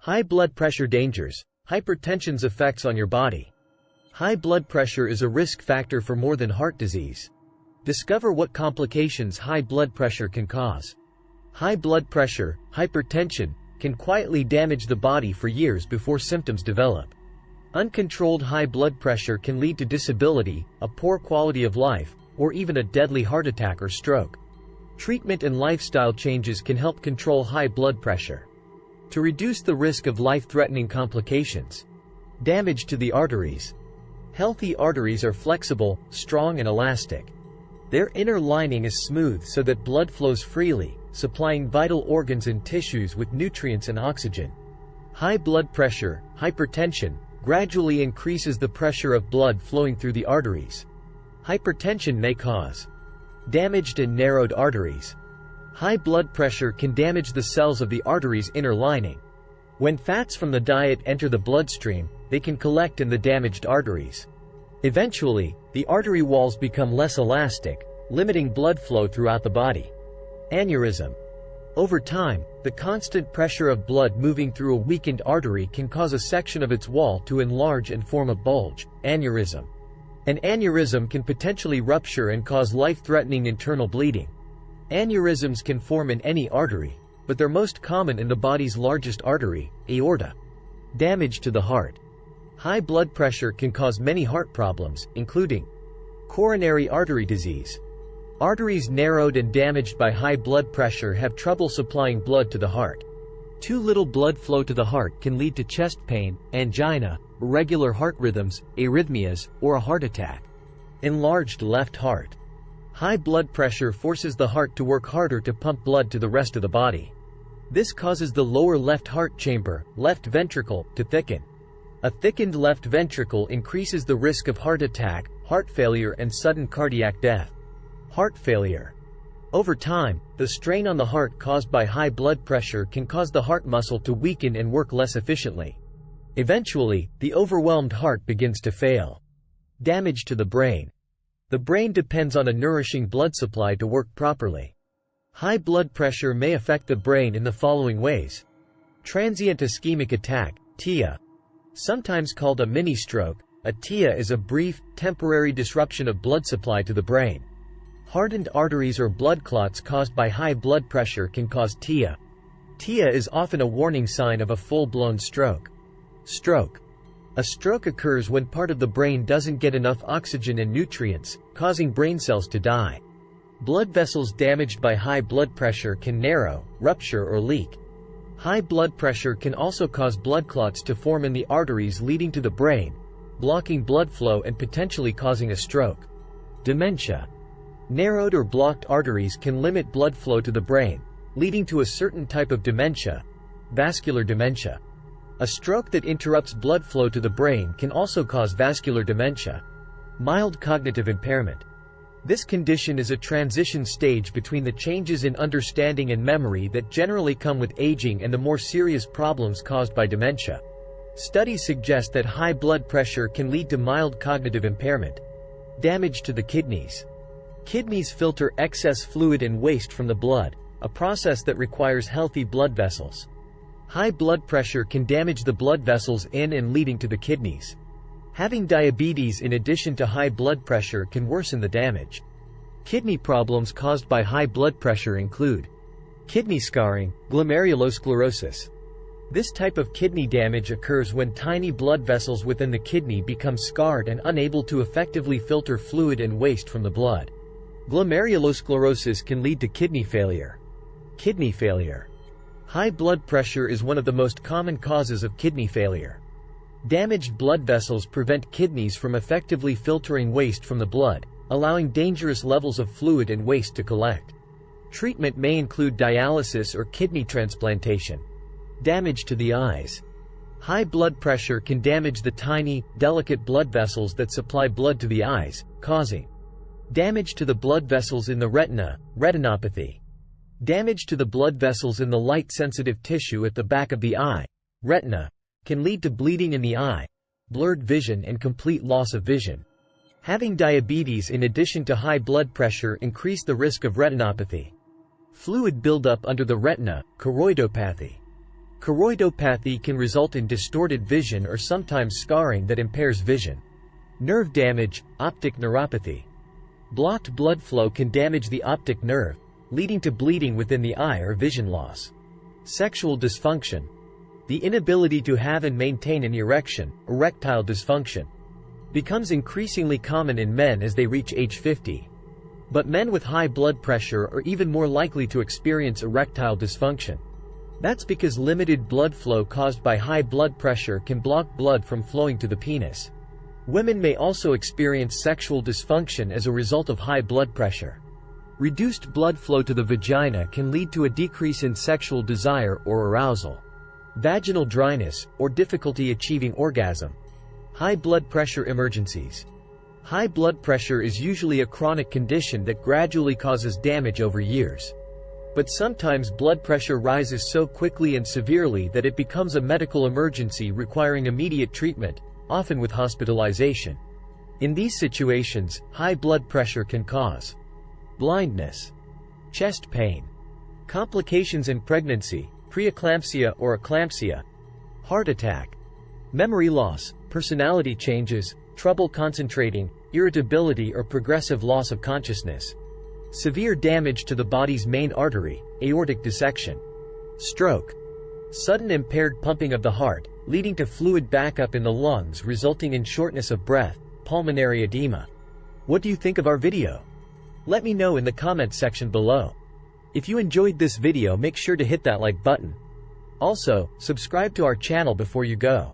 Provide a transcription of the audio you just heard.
High blood pressure dangers. Hypertension's effects on your body. High blood pressure is a risk factor for more than heart disease. Discover what complications high blood pressure can cause. High blood pressure, hypertension, can quietly damage the body for years before symptoms develop. Uncontrolled high blood pressure can lead to disability, a poor quality of life, or even a deadly heart attack or stroke. Treatment and lifestyle changes can help control high blood pressure. To reduce the risk of life-threatening complications. Damage to the arteries. Healthy arteries are flexible, strong and elastic. Their inner lining is smooth so that blood flows freely, supplying vital organs and tissues with nutrients and oxygen. High blood pressure, hypertension, gradually increases the pressure of blood flowing through the arteries. Hypertension may cause damaged and narrowed arteries. High blood pressure can damage the cells of the artery's inner lining. When fats from the diet enter the bloodstream, they can collect in the damaged arteries. Eventually, the artery walls become less elastic, limiting blood flow throughout the body. Aneurysm. Over time, the constant pressure of blood moving through a weakened artery can cause a section of its wall to enlarge and form a bulge, aneurysm. An aneurysm can potentially rupture and cause life-threatening internal bleeding. Aneurysms can form in any artery, but they're most common in the body's largest artery, aorta. Damage to the heart. High blood pressure can cause many heart problems, including coronary artery disease. Arteries narrowed and damaged by high blood pressure have trouble supplying blood to the heart. Too little blood flow to the heart can lead to chest pain, angina, irregular heart rhythms, arrhythmias, or a heart attack. Enlarged left heart. High blood pressure forces the heart to work harder to pump blood to the rest of the body. This causes the lower left heart chamber, left ventricle, to thicken. A thickened left ventricle increases the risk of heart attack, heart failure and sudden cardiac death. Heart failure. Over time, the strain on the heart caused by high blood pressure can cause the heart muscle to weaken and work less efficiently. Eventually, the overwhelmed heart begins to fail. Damage to the brain. The brain depends on a nourishing blood supply to work properly. High blood pressure may affect the brain in the following ways. Transient ischemic attack, TIA. Sometimes called a mini-stroke, a TIA is a brief, temporary disruption of blood supply to the brain. Hardened arteries or blood clots caused by high blood pressure can cause TIA. TIA is often a warning sign of a full-blown stroke. Stroke. A stroke occurs when part of the brain doesn't get enough oxygen and nutrients, causing brain cells to die. Blood vessels damaged by high blood pressure can narrow, rupture or leak. High blood pressure can also cause blood clots to form in the arteries leading to the brain, blocking blood flow and potentially causing a stroke. Dementia. Narrowed or blocked arteries can limit blood flow to the brain, leading to a certain type of dementia, vascular dementia. A stroke that interrupts blood flow to the brain can also cause vascular dementia. Mild cognitive impairment. This condition is a transition stage between the changes in understanding and memory that generally come with aging and the more serious problems caused by dementia. Studies suggest that high blood pressure can lead to mild cognitive impairment. Damage to the kidneys. Kidneys filter excess fluid and waste from the blood, a process that requires healthy blood vessels. High blood pressure can damage the blood vessels in and leading to the kidneys. Having diabetes in addition to high blood pressure can worsen the damage. Kidney problems caused by high blood pressure include kidney scarring, glomerulosclerosis. This type of kidney damage occurs when tiny blood vessels within the kidney become scarred and unable to effectively filter fluid and waste from the blood. Glomerulosclerosis can lead to kidney failure. Kidney failure. High blood pressure is one of the most common causes of kidney failure. Damaged blood vessels prevent kidneys from effectively filtering waste from the blood, allowing dangerous levels of fluid and waste to collect. Treatment may include dialysis or kidney transplantation. Damage to the eyes. High blood pressure can damage the tiny, delicate blood vessels that supply blood to the eyes, causing damage to the blood vessels in the retina, retinopathy. Damage to the blood vessels in the light-sensitive tissue at the back of the eye, retina, can lead to bleeding in the eye, blurred vision and complete loss of vision. Having diabetes in addition to high blood pressure increase the risk of retinopathy. Fluid buildup under the retina, choroidopathy. Choroidopathy can result in distorted vision or sometimes scarring that impairs vision. Nerve damage, optic neuropathy. Blocked blood flow can damage the optic nerve, leading to bleeding within the eye or vision loss. Sexual dysfunction. The inability to have and maintain an erection, erectile dysfunction, becomes increasingly common in men as they reach age 50. But men with high blood pressure are even more likely to experience erectile dysfunction. That's because limited blood flow caused by high blood pressure can block blood from flowing to the penis. Women may also experience sexual dysfunction as a result of high blood pressure. Reduced blood flow to the vagina can lead to a decrease in sexual desire or arousal. Vaginal dryness, or difficulty achieving orgasm. High blood pressure emergencies. High blood pressure is usually a chronic condition that gradually causes damage over years. But sometimes blood pressure rises so quickly and severely that it becomes a medical emergency requiring immediate treatment, often with hospitalization. In these situations, high blood pressure can cause blindness, chest pain, complications in pregnancy, preeclampsia or eclampsia, heart attack, memory loss, personality changes, trouble concentrating, irritability or progressive loss of consciousness, severe damage to the body's main artery, aortic dissection, stroke, sudden impaired pumping of the heart, leading to fluid backup in the lungs resulting in shortness of breath, pulmonary edema. What do you think of our video? Let me know in the comments section below. If you enjoyed this video, make sure to hit that like button. Also, subscribe to our channel before you go.